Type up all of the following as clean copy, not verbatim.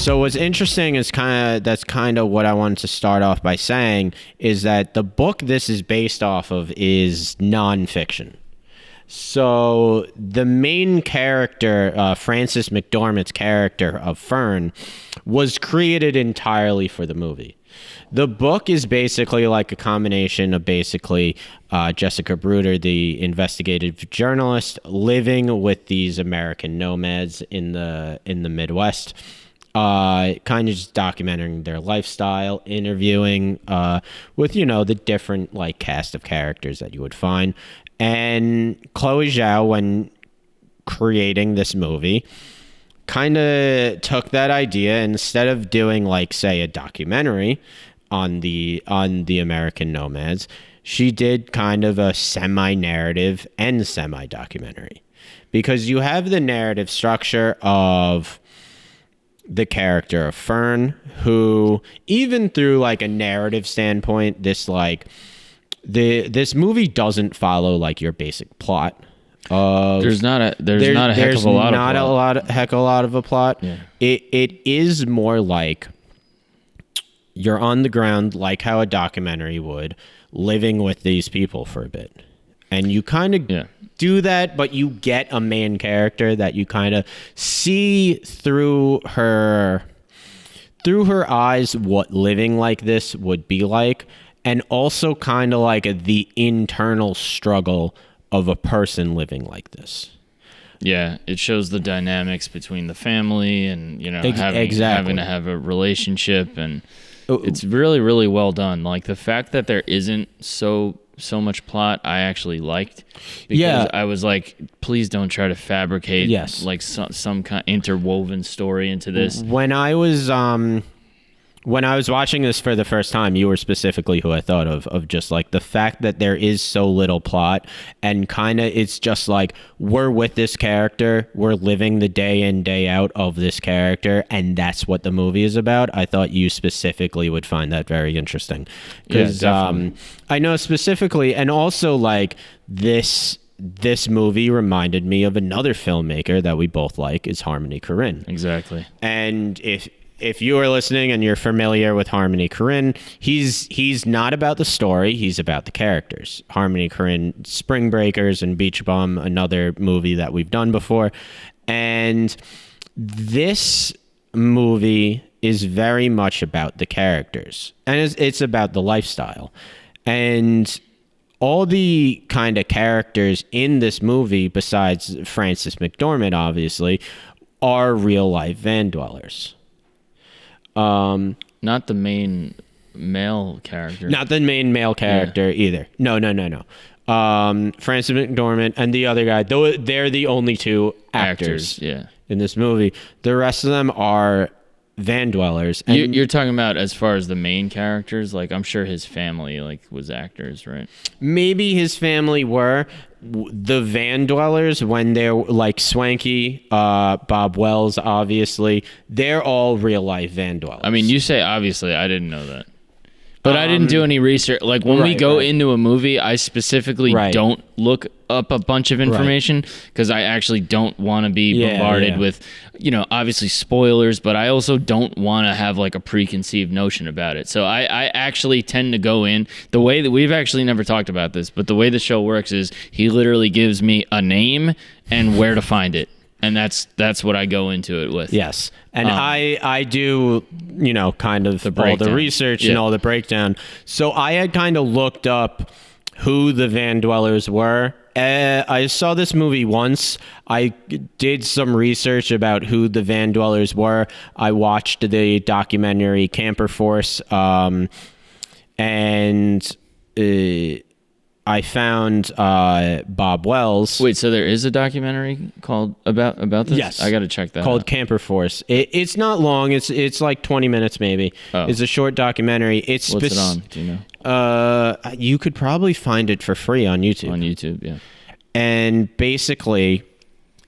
So what's interesting is that's kind of what I wanted to start off by saying is that the book this is based off of is nonfiction. So the main character, Frances McDormand's character of Fern, was created entirely for the movie. The book is basically like a combination of basically Jessica Bruder, the investigative journalist, living with these American nomads in the Midwest, kind of just documenting their lifestyle, interviewing with the different like cast of characters that you would find. And Chloe Zhao, when creating this movie, kind of took that idea, instead of doing like say a documentary on the American nomads, she did kind of a semi-narrative and semi-documentary, because you have the narrative structure of the character of Fern, who even through like a narrative standpoint, this movie doesn't follow like your basic plot. There's not a heck of a lot of a plot. Yeah. It is more like you're on the ground, like how a documentary would, living with these people for a bit, and you kind of do that, but you get a main character that you kind of see through her eyes what living like this would be like, and also kind of like the internal struggle of a person living like this. Yeah, it shows the dynamics between the family and having to have a relationship, and it's really, really well done. Like the fact that there isn't so much plot, I actually liked, because I was like, please don't try to fabricate like some kind of interwoven story into this. When I was watching this for the first time, you were specifically who I thought of just like the fact that there is so little plot, and kind of it's just like we're with this character, we're living the day in, day out of this character, and that's what the movie is about. I thought you specifically would find that very interesting, because I know specifically, and also like this movie reminded me of another filmmaker that we both like, is Harmony Korine. Exactly. And if you are listening and you're familiar with Harmony Korine, he's not about the story, he's about the characters. Harmony Korine, Spring Breakers and Beach Bum, another movie that we've done before. And this movie is very much about the characters, and it's about the lifestyle. And all the kind of characters in this movie, besides Frances McDormand, obviously, are real life van dwellers. Not the main male character. Not the main male character either. No. Frances McDormand and the other guy, though, they're the only two actors in this movie. The rest of them are van dwellers. And you're talking about as far as the main characters? Like, I'm sure his family was actors, right? Maybe his family were. The van dwellers, when they're like Swanky, Bob Wells, obviously, they're all real life van dwellers. I mean, you say obviously, I didn't know that. But I didn't do any research. Like when we go into a movie, I specifically don't look up a bunch of information, because I actually don't want to be bombarded with, obviously spoilers, but I also don't want to have like a preconceived notion about it. So I actually tend to go in the way that we've actually never talked about this, but the way the show works is he literally gives me a name and where to find it. And that's what I go into it with. Yes. And I do, kind of all the research and all the breakdown. So I had kind of looked up who the van dwellers were. I saw this movie once. I did some research about who the van dwellers were. I watched the documentary Camper Force, and I found Bob Wells. Wait, so there is a documentary called about this? Yes. I got to check that called out. Camper Force. It's not long. It's like 20 minutes maybe. Oh. It's a short documentary. What's it on? Do you know? You could probably find it for free on YouTube. On YouTube, yeah. And basically,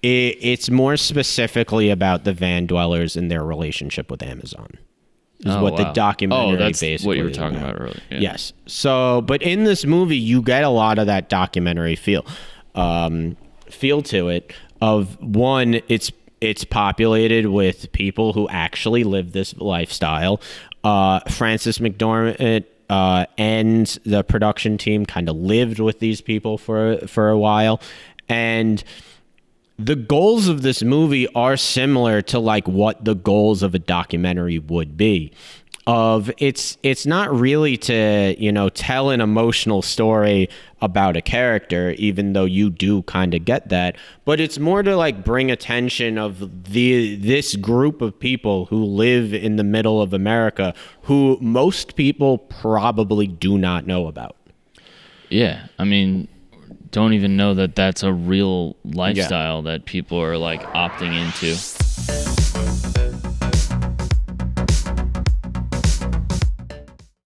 it's more specifically about the van dwellers and their relationship with Amazon. The documentary basically what you were talking about earlier. Yeah. Yes. So, but in this movie, you get a lot of that documentary feel to it. Of one, it's it's populated with people who actually live this lifestyle. Frances McDormand and the production team kind of lived with these people for a while, and the goals of this movie are similar to like what the goals of a documentary would be. It's not really to, you know, tell an emotional story about a character, even though you do kind of get that, but it's more to like bring attention of this group of people who live in the middle of America, who most people probably do not know about. Yeah, I mean, don't even know that that's a real lifestyle that people are like opting into.